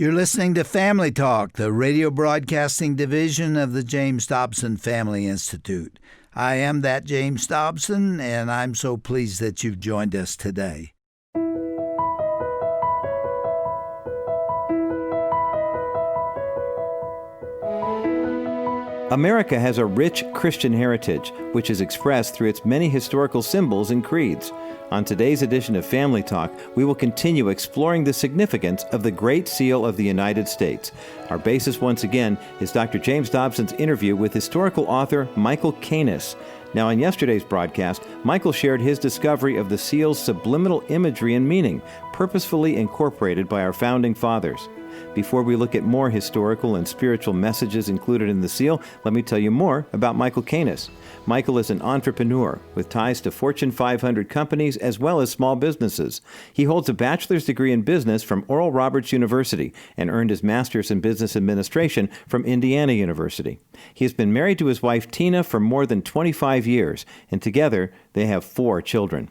You're listening to Family Talk, the radio broadcasting division of the James Dobson Family Institute. I am that James Dobson, and I'm so pleased that you've joined us today. America has a rich Christian heritage, which is expressed through its many historical symbols and creeds. On today's edition of Family Talk, we will continue exploring the significance of the Great Seal of the United States. Our basis once again is Dr. James Dobson's interview with historical author Michael Kanis. Now, in yesterday's broadcast, Michael shared his discovery of the seal's subliminal imagery and meaning, purposefully incorporated by our founding fathers. Before we look at more historical and spiritual messages included in the seal, let me tell you more about Michael Kanis. Michael is an entrepreneur with ties to Fortune 500 companies as well as small businesses. He holds a bachelor's degree in business from Oral Roberts University and earned his master's in business administration from Indiana University. He has been married to his wife Tina for more than 25 years, and together they have 4 children.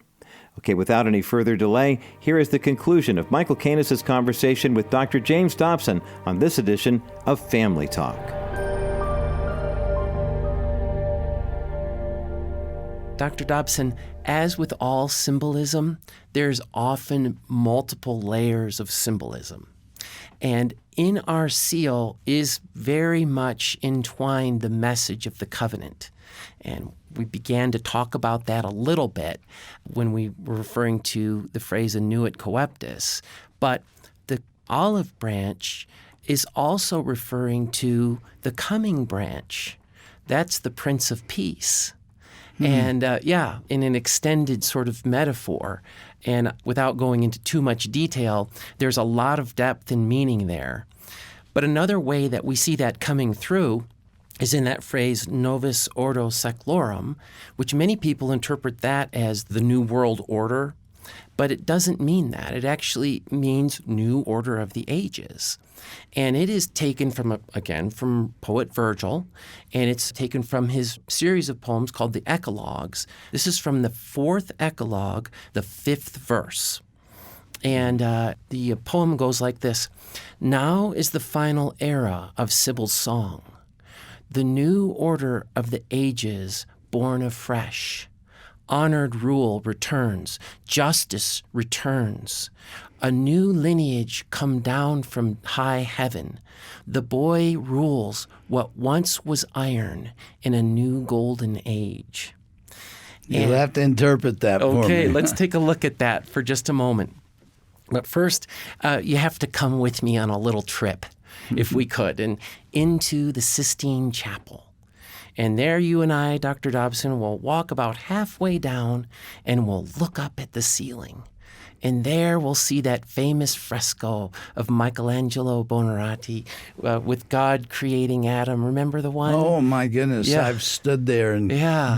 Okay, without any further delay, here is the conclusion of Michael Kanis' conversation with Dr. James Dobson on this edition of Family Talk. Dr. Dobson, as with all symbolism, there's often multiple layers of symbolism. And in our seal is very much entwined the message of the covenant. And we began to talk about that a little bit when we were referring to the phrase annuit coeptis. But the olive branch is also referring to the coming branch. That's the Prince of Peace. And in an extended sort of metaphor. And without going into too much detail, there's a lot of depth and meaning there. But another way that we see that coming through is in that phrase, Novus Ordo Seclorum, which many people interpret that as the New World Order, but it doesn't mean that. It actually means New Order of the Ages. And it is taken from poet Virgil, and it's taken from his series of poems called the Eclogues. This is from the 4th Eclogue, the 5th verse. And the poem goes like this: Now is the final era of Sibyl's song, the new order of the ages born afresh. Honored rule returns, justice returns. A new lineage come down from high heaven. The boy rules what once was iron in a new golden age. You'll have to interpret that for me. Okay, let's take a look at that for just a moment. But first, you have to come with me on a little trip, if we could, and into the Sistine Chapel. And there you and I, Dr. Dobson, will walk about halfway down and we'll look up at the ceiling. And there we'll see that famous fresco of Michelangelo Buonarroti with God creating Adam. Remember the one? Oh, my goodness. Yeah. I've stood there and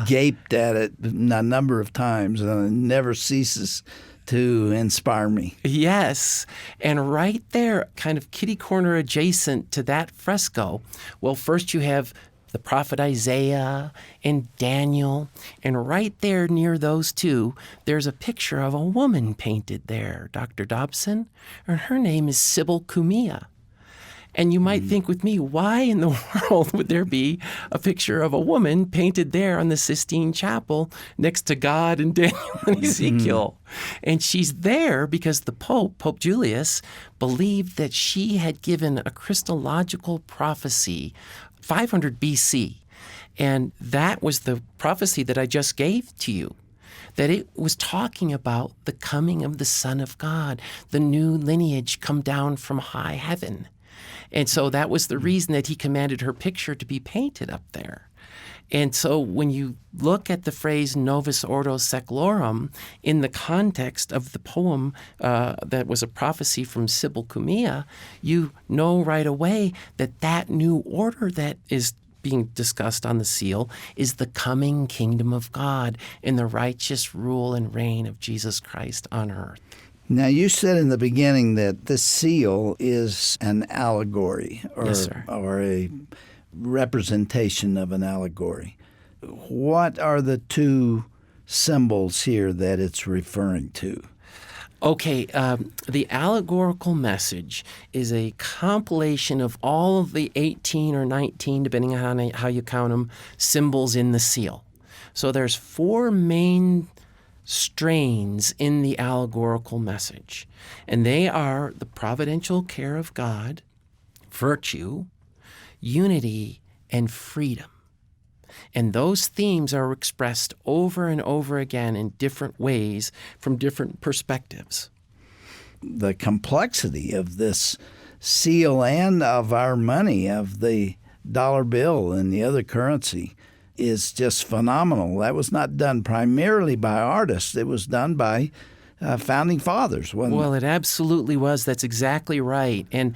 gaped at it a number of times, and it never ceases to inspire me. Yes. And right there, kind of kitty corner adjacent to that fresco, well, first you have the prophet Isaiah and Daniel. And right there near those two, there's a picture of a woman painted there, Dr. Dobson. And her name is Sybil Cumia. And you might think with me, why in the world would there be a picture of a woman painted there on the Sistine Chapel next to God and Daniel and Ezekiel? And she's there because the Pope Julius, believed that she had given a Christological prophecy 500 BC. And that was the prophecy that I just gave to you, that it was talking about the coming of the Son of God, the new lineage come down from high heaven. And so that was the reason that he commanded her picture to be painted up there. And so when you look at the phrase Novus Ordo Seclorum in the context of the poem that was a prophecy from Sybil Cumia, you know right away that that new order that is being discussed on the seal is the coming kingdom of God and the righteous rule and reign of Jesus Christ on earth. Now, you said in the beginning that the seal is an allegory or a representation of an allegory. What are the two symbols here that it's referring to? Okay, the allegorical message is a compilation of all of the 18 or 19, depending on how you count them, symbols in the seal. So there's 4 main strains in the allegorical message, and they are the providential care of God, virtue, unity, and freedom. And those themes are expressed over and over again in different ways from different perspectives. The complexity of this seal and of our money, of the dollar bill and the other currency, is just phenomenal. That was not done primarily by artists. It was done by founding fathers. Well, it absolutely was. That's exactly right. And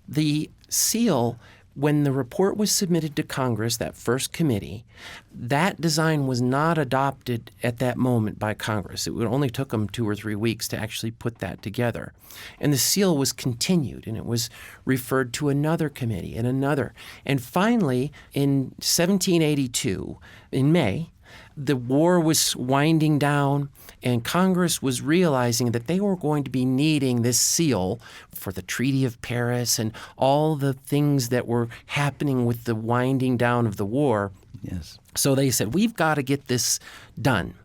the seal, when the report was submitted to Congress, that first committee, that design was not adopted at that moment by Congress. It only took them 2 or 3 weeks to actually put that together. And the seal was continued, and it was referred to another committee and another. And finally, in 1782, in May, the war was winding down, and Congress was realizing that they were going to be needing this seal for the Treaty of Paris and all the things that were happening with the winding down of the war. Yes. So they said, we've got to get this done.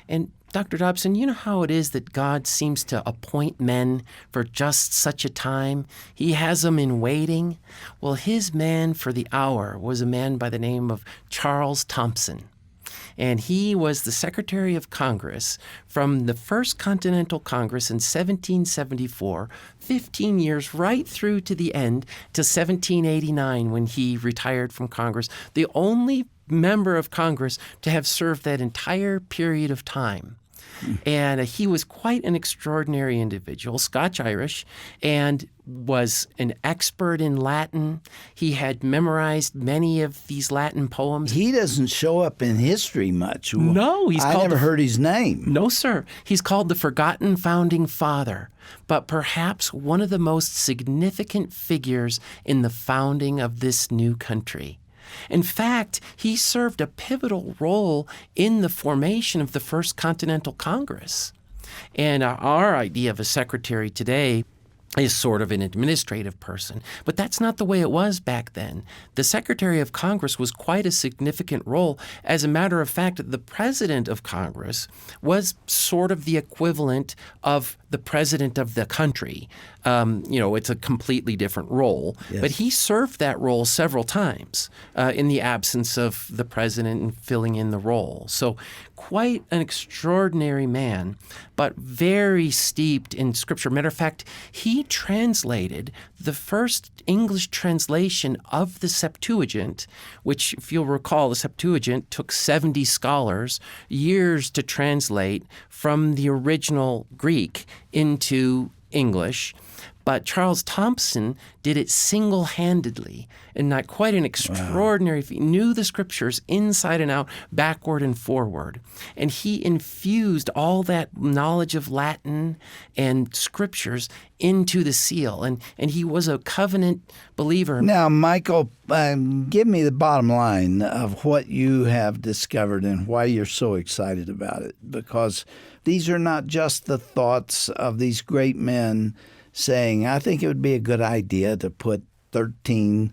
And Dr. Dobson, you know how it is that God seems to appoint men for just such a time? He has them in waiting. Well, his man for the hour was a man by the name of Charles Dobson. And he was the Secretary of Congress from the First Continental Congress in 1774, 15 years right through to the end, to 1789 when he retired from Congress, the only member of Congress to have served that entire period of time. And he was quite an extraordinary individual, Scotch-Irish, and was an expert in Latin. He had memorized many of these Latin poems. He doesn't show up in history much. No, I never heard his name. No, sir. He's called the Forgotten Founding Father, but perhaps one of the most significant figures in the founding of this new country. In fact, he served a pivotal role in the formation of the First Continental Congress. And our idea of a secretary today is sort of an administrative person. But that's not the way it was back then. The Secretary of Congress was quite a significant role. As a matter of fact, the President of Congress was sort of the equivalent of the President of the country. It's a completely different role. Yes. But he served that role several times in the absence of the President and filling in the role. So quite an extraordinary man, but very steeped in Scripture. Matter of fact, he translated the first English translation of the Septuagint, which, if you'll recall, the Septuagint took 70 scholars years to translate from the original Greek into English. But Charles Dobson did it single-handedly, and not quite an extraordinary feat. Knew the Scriptures inside and out, backward and forward. And he infused all that knowledge of Latin and Scriptures into the seal. And he was a covenant believer. Now, Michael, give me the bottom line of what you have discovered and why you're so excited about it. Because these are not just the thoughts of these great men saying, I think it would be a good idea to put 13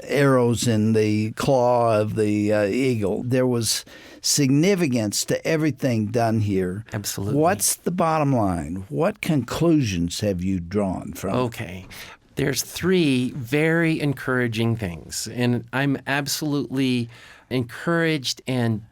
arrows in the claw of the eagle. There was significance to everything done here. Absolutely. What's the bottom line? What conclusions have you drawn from it? Okay. There's 3 very encouraging things, and I'm absolutely encouraged and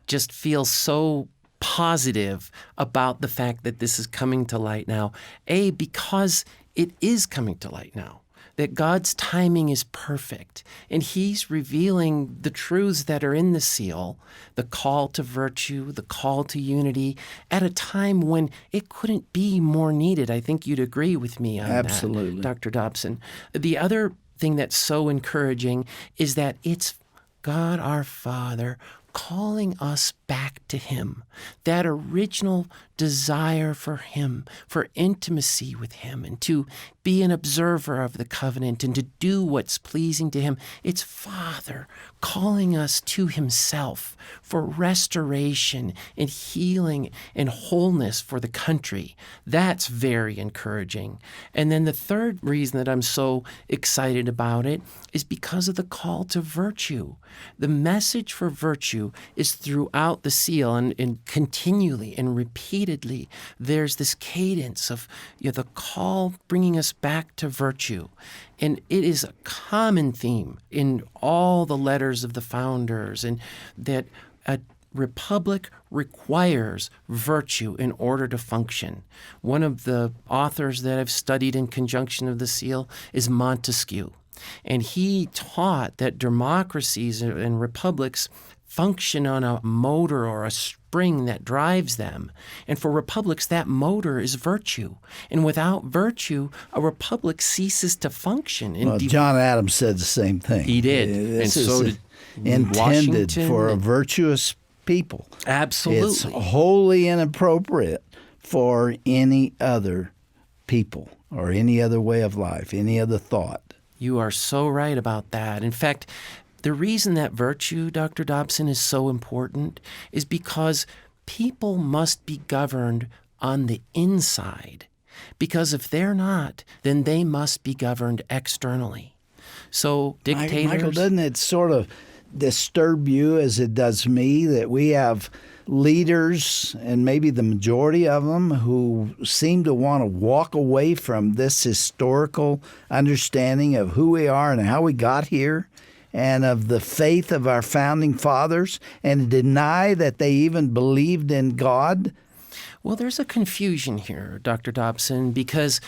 just feel so positive about the fact that this is coming to light now. Because it is coming to light now, that God's timing is perfect, and He's revealing the truths that are in the seal, the call to virtue, the call to unity, at a time when it couldn't be more needed. I think you'd agree with me on Absolutely. that, Dr. Dobson. The other thing that's so encouraging is that it's God our Father calling us back to Him. That original desire for Him, for intimacy with Him, and to be an observer of the covenant and to do what's pleasing to Him. It's Father calling us to Himself for restoration and healing and wholeness for the country. That's very encouraging. And then the third reason that I'm so excited about it is because of the call to virtue. The message for virtue is throughout the seal, and continually and repeatedly there's this cadence of the call bringing us back to virtue. And it is a common theme in all the letters of the founders, and that a republic requires virtue in order to function. One of the authors that I've studied in conjunction of the seal is Montesquieu. And he taught that democracies and republics function on a motor or a spring that drives them. And for republics, that motor is virtue. And without virtue, a republic ceases to function. Well, John Adams said the same thing. He did. This and so is did intended Washington for a virtuous people. Absolutely. It's wholly inappropriate for any other people or any other way of life, any other thought. You are so right about that. In fact, the reason that virtue, Dr. Dobson, is so important is because people must be governed on the inside. Because if they're not, then they must be governed externally. So dictators... Michael, doesn't it sort of disturb you as it does me that we have leaders, and maybe the majority of them, who seem to want to walk away from this historical understanding of who we are and how we got here and of the faith of our founding fathers, and deny that they even believed in God? Well, there's a confusion here, Dr. Dobson, because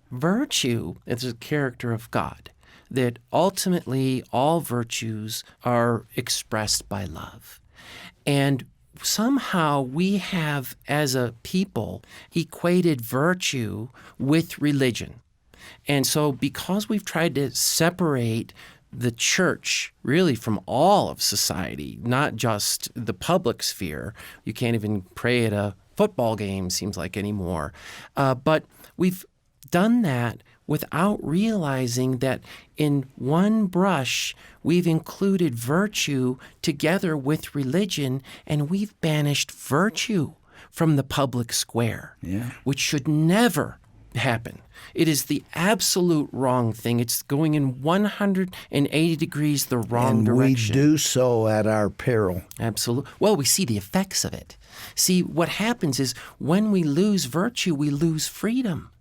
virtue is a character of God, that ultimately all virtues are expressed by love. And somehow we have, as a people, equated virtue with religion. And so because we've tried to separate the church really from all of society, not just the public sphere, you can't even pray at a football game, seems like, anymore. But we've done that without realizing that in one brush, we've included virtue together with religion, and we've banished virtue from the public square, which should never happen. It is the absolute wrong thing. It's going in 180 degrees the wrong direction. And we do so at our peril. Absolutely. Well, we see the effects of it. See, what happens is when we lose virtue, we lose freedom.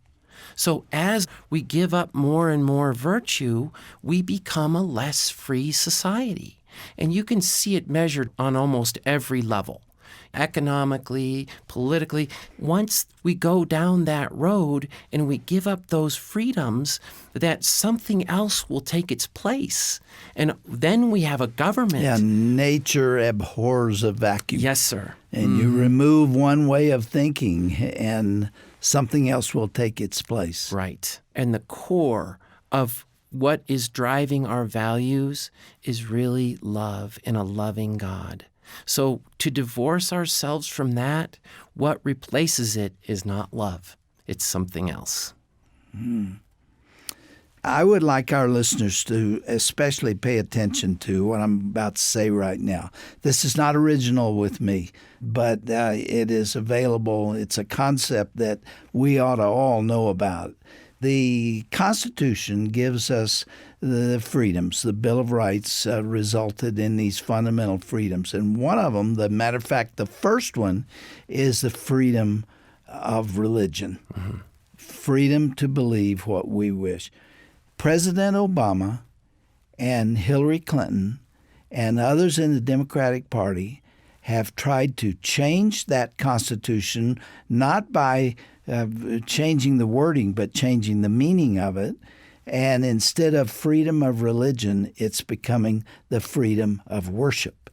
So as we give up more and more virtue, we become a less free society. And you can see it measured on almost every level. Economically, politically, once we go down that road and we give up those freedoms, that something else will take its place. And then we have a government. Yeah, nature abhors a vacuum. Yes, sir. And you remove one way of thinking and something else will take its place. Right. And the core of what is driving our values is really love and a loving God. So to divorce ourselves from that, what replaces it is not love. It's something else. I would like our listeners to especially pay attention to what I'm about to say right now. This is not original with me, but it is available. It's a concept that we ought to all know about. The Constitution gives us the freedoms. The Bill of Rights resulted in these fundamental freedoms. And one of them, the matter of fact, the first one, is the freedom of religion. Mm-hmm. Freedom to believe what we wish. President Obama and Hillary Clinton and others in the Democratic Party have tried to change that Constitution, not by changing the wording, but changing the meaning of it. And instead of freedom of religion, it's becoming the freedom of worship.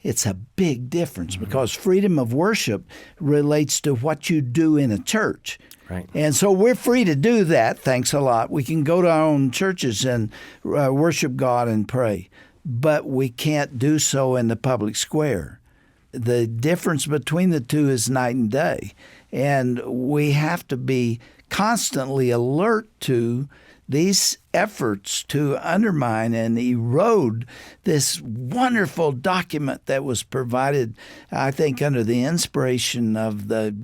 It's a big difference because freedom of worship relates to what you do in a church. Right. And so we're free to do that, thanks a lot. We can go to our own churches and worship God and pray, but we can't do so in the public square. the difference between the two is night and day. And we have to be constantly alert to these efforts to undermine and erode this wonderful document that was provided, I think, under the inspiration of the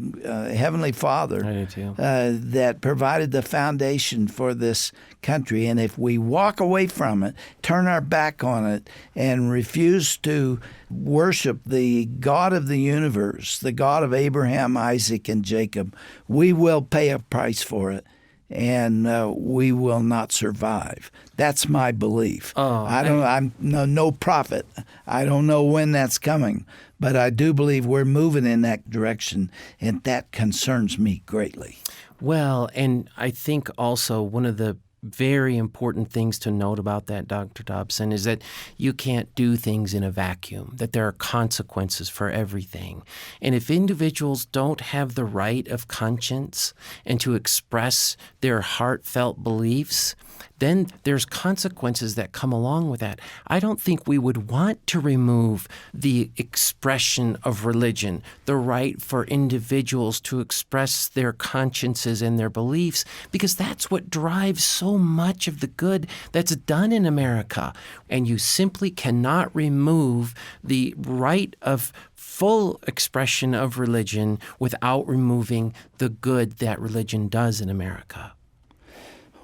Heavenly Father, that provided the foundation for this country. And if we walk away from it, turn our back on it, and refuse to worship the God of the universe, the God of Abraham, Isaac, and Jacob, we will pay a price for it. And we will not survive. That's my belief. I'm no prophet. I don't know when that's coming, but I do believe we're moving in that direction, and that concerns me greatly. Well, and I think also one of the very important things to note about that, Dr. Dobson, is that you can't do things in a vacuum, that there are consequences for everything. And if individuals don't have the right of conscience and to express their heartfelt beliefs, then there's consequences that come along with that. I don't think we would want to remove the expression of religion, the right for individuals to express their consciences and their beliefs, because that's what drives so much of the good that's done in America. And you simply cannot remove the right of full expression of religion without removing the good that religion does in America.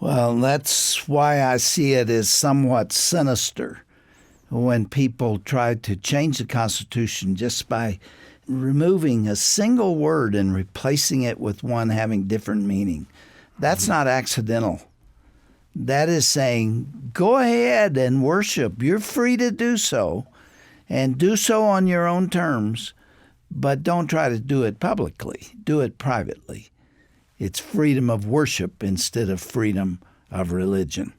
Well, that's why I see it as somewhat sinister when people try to change the Constitution just by removing a single word and replacing it with one having different meaning. That's not accidental. That is saying, go ahead and worship. You're free to do so, and do so on your own terms, but don't try to do it publicly. Do it privately. It's freedom of worship instead of freedom of religion.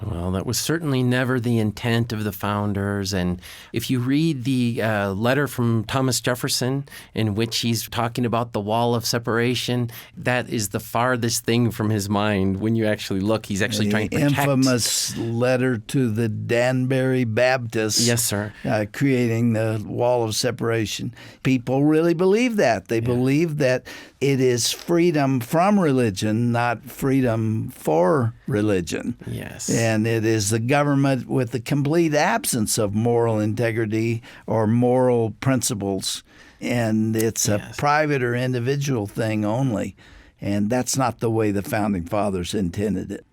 Well, that was certainly never the intent of the founders. And if you read the letter from Thomas Jefferson, in which he's talking about the wall of separation, that is the farthest thing from his mind. When you actually look, he's actually trying to protect. The infamous letter to the Danbury Baptists. Yes, sir. Creating the wall of separation. People really believe that. They believe that it is freedom from religion, not freedom for religion. Yes. And it is the government with the complete absence of moral integrity or moral principles. And it's a private or individual thing only. And that's not the way the Founding Fathers intended it.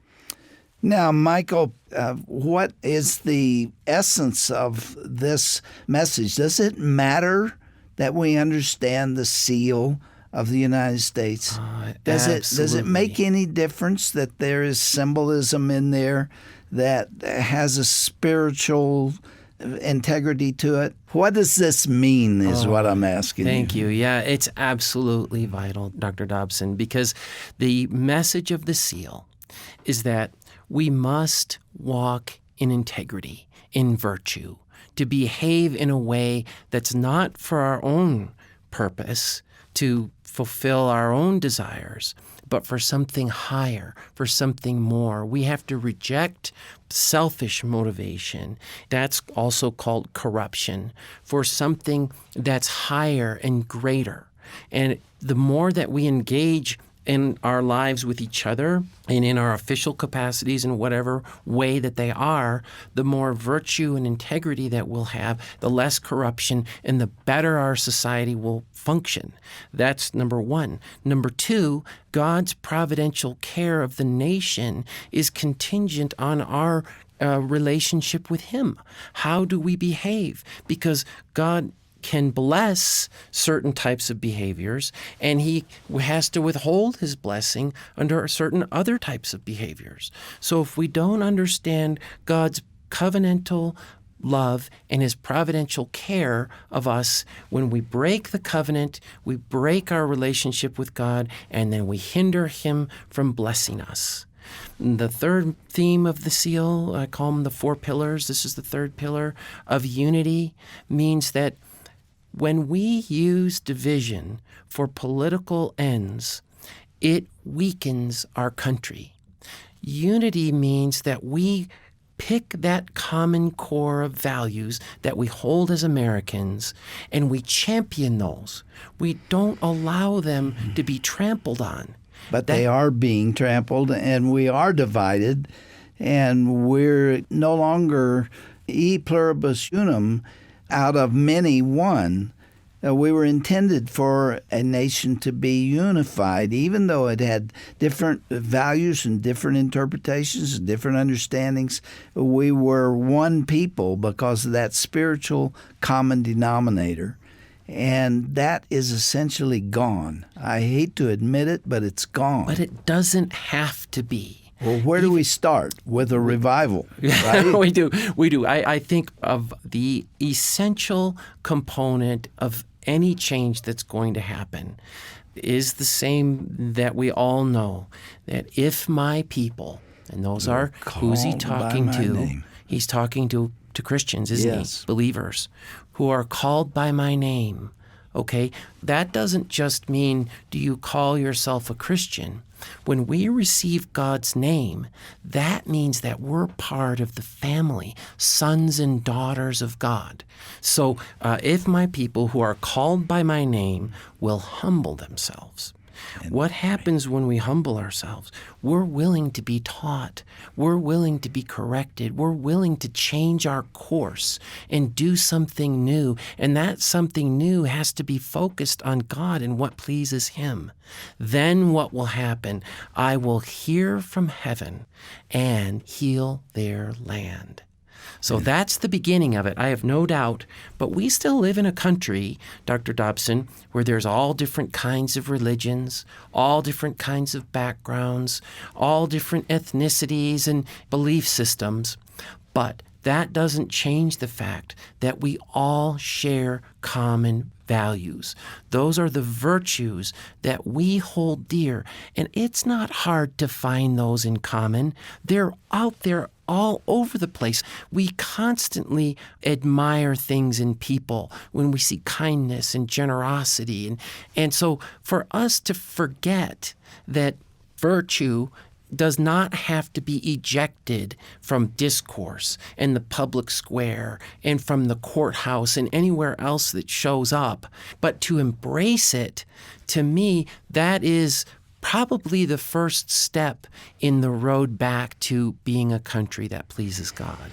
Now, Michael, what is the essence of this message? Does it matter that we understand the seal of the United States? Does it make any difference that there is symbolism in there that has a spiritual integrity to it? What does this mean is what I'm asking you. Thank you. Yeah, it's absolutely vital, Dr. Dobson, because the message of the seal is that we must walk in integrity, in virtue, to behave in a way that's not for our own purpose, to fulfill our own desires, but for something higher, for something more. We have to reject selfish motivation. That's also called corruption, for something that's higher and greater. And the more that we engage in our lives with each other and in our official capacities in whatever way that they are, the more virtue and integrity that we'll have, the less corruption, and the better our society will function. That's number one. Number two, God's providential care of the nation is contingent on our relationship with Him. How do we behave? Because God can bless certain types of behaviors, and He has to withhold His blessing under certain other types of behaviors. So if we don't understand God's covenantal love and His providential care of us, when we break the covenant, we break our relationship with God, and then we hinder Him from blessing us. The third theme of the seal, I call them the four pillars. This is the third pillar of unity, means that when we use division for political ends, it weakens our country. Unity means that we pick that common core of values that we hold as Americans, and we champion those. We don't allow them to be trampled on. But they are being trampled, and we are divided, and we're no longer e pluribus unum, out of many one. We were intended for a nation to be unified, even though it had different values and different interpretations and different understandings. We were one people because of that spiritual common denominator. And that is essentially gone. I hate to admit it, but it's gone. But it doesn't have to be. Well, where do we start? With a revival, right? We do. I think of the essential component of any change that's going to happen is the same that we all know, that if my people, and those are, who's he talking to? Name. He's talking to Christians, isn't he? Believers who are called by my name. Okay, that doesn't just mean, do you call yourself a Christian? When we receive God's name, that means that we're part of the family, sons and daughters of God. So if my people who are called by my name will humble themselves, what happens when we humble ourselves? We're willing to be taught. We're willing to be corrected. We're willing to change our course and do something new. And that something new has to be focused on God and what pleases Him. Then what will happen? I will hear from heaven and heal their land. So that's the beginning of it, I have no doubt. But we still live in a country, Dr. Dobson, where there's all different kinds of religions, all different kinds of backgrounds, all different ethnicities and belief systems. But that doesn't change the fact that we all share common values. Those are the virtues that we hold dear. And it's not hard to find those in common. They're out there all over the place. We constantly admire things in people when we see kindness and generosity. And so for us to forget that virtue does not have to be ejected from discourse and the public square and from the courthouse and anywhere else that shows up, but to embrace it, to me, that is probably the first step in the road back to being a country that pleases God.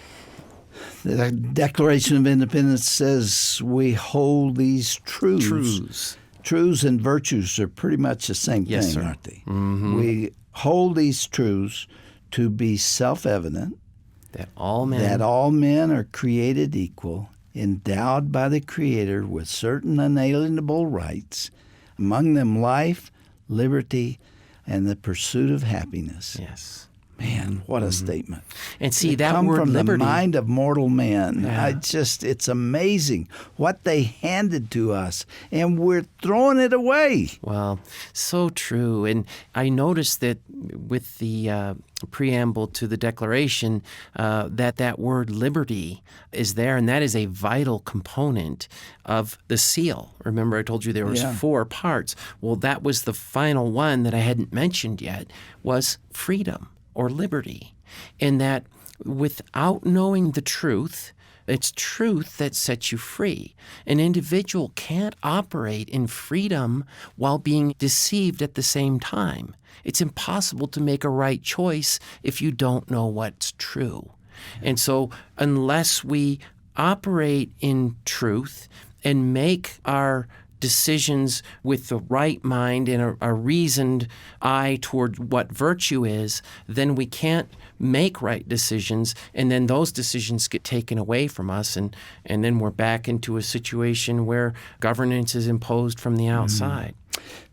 The Declaration of Independence says we hold these truths. Truths and virtues are pretty much the same thing, aren't they? Mm-hmm. We hold these truths to be self-evident, that all men are created equal, endowed by the Creator with certain unalienable rights, among them life, liberty, and the pursuit of happiness. Yes. Man, what a statement. And see, They that come word from liberty, the mind of mortal men. Yeah. It's amazing what they handed to us, and we're throwing it away. well, so true. And I noticed that with the preamble to the Declaration, that word liberty is there, and that is a vital component of the seal. Remember, I told you there was 4 parts. Well, that was the final one that I hadn't mentioned yet, was freedom or liberty. And that without knowing the truth, it's truth that sets you free. An individual can't operate in freedom while being deceived at the same time. It's impossible to make a right choice if you don't know what's true. And so unless we operate in truth and make our decisions with the right mind and a reasoned eye toward what virtue is, then we can't make right decisions, and then those decisions get taken away from us, and then we're back into a situation where governance is imposed from the outside.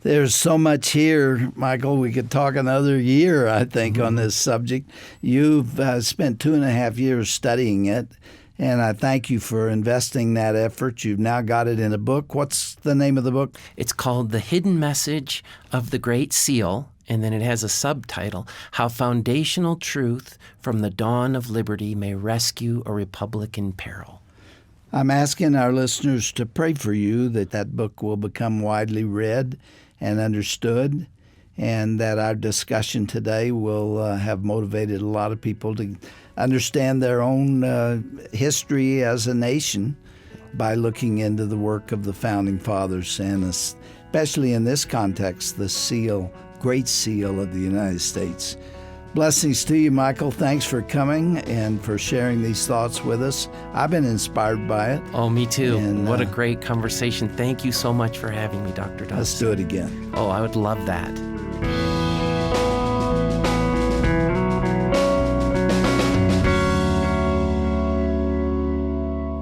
There's so much here, Michael. We could talk another year, I think, on this subject. You've spent 2.5 years studying it, and I thank you for investing that effort. You've now got it in a book. What's the name of the book? It's called The Hidden Message of the Great Seal, and then it has a subtitle, How Foundational Truth from the Dawn of Liberty May Rescue a Republic in Peril. I'm asking our listeners to pray for you that book will become widely read and understood, and that our discussion today will have motivated a lot of people to understand their own history as a nation by looking into the work of the Founding Fathers, and especially in this context, the Great Seal of the United States. Blessings to you, Michael. Thanks for coming and for sharing these thoughts with us. I've been inspired by it. Oh, me too. And, what a great conversation. Thank you so much for having me, Dr. Dobson. Let's do it again. Oh, I would love that.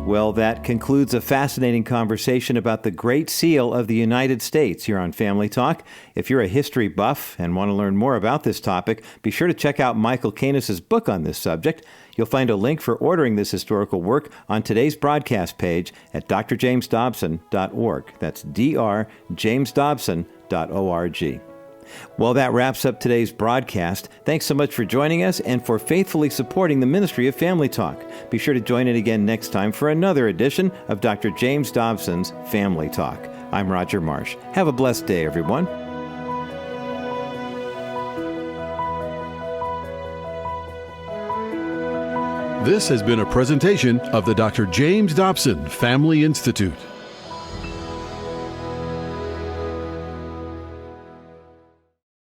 Well, that concludes a fascinating conversation about the Great Seal of the United States here on Family Talk. If you're a history buff and want to learn more about this topic, be sure to check out Michael Kanis' book on this subject. You'll find a link for ordering this historical work on today's broadcast page at drjamesdobson.org. That's drjamesdobson.org. Well, that wraps up today's broadcast. Thanks so much for joining us and for faithfully supporting the ministry of Family Talk. Be sure to join in again next time for another edition of Dr. James Dobson's Family Talk. I'm Roger Marsh. Have a blessed day, everyone. This has been a presentation of the Dr. James Dobson Family Institute.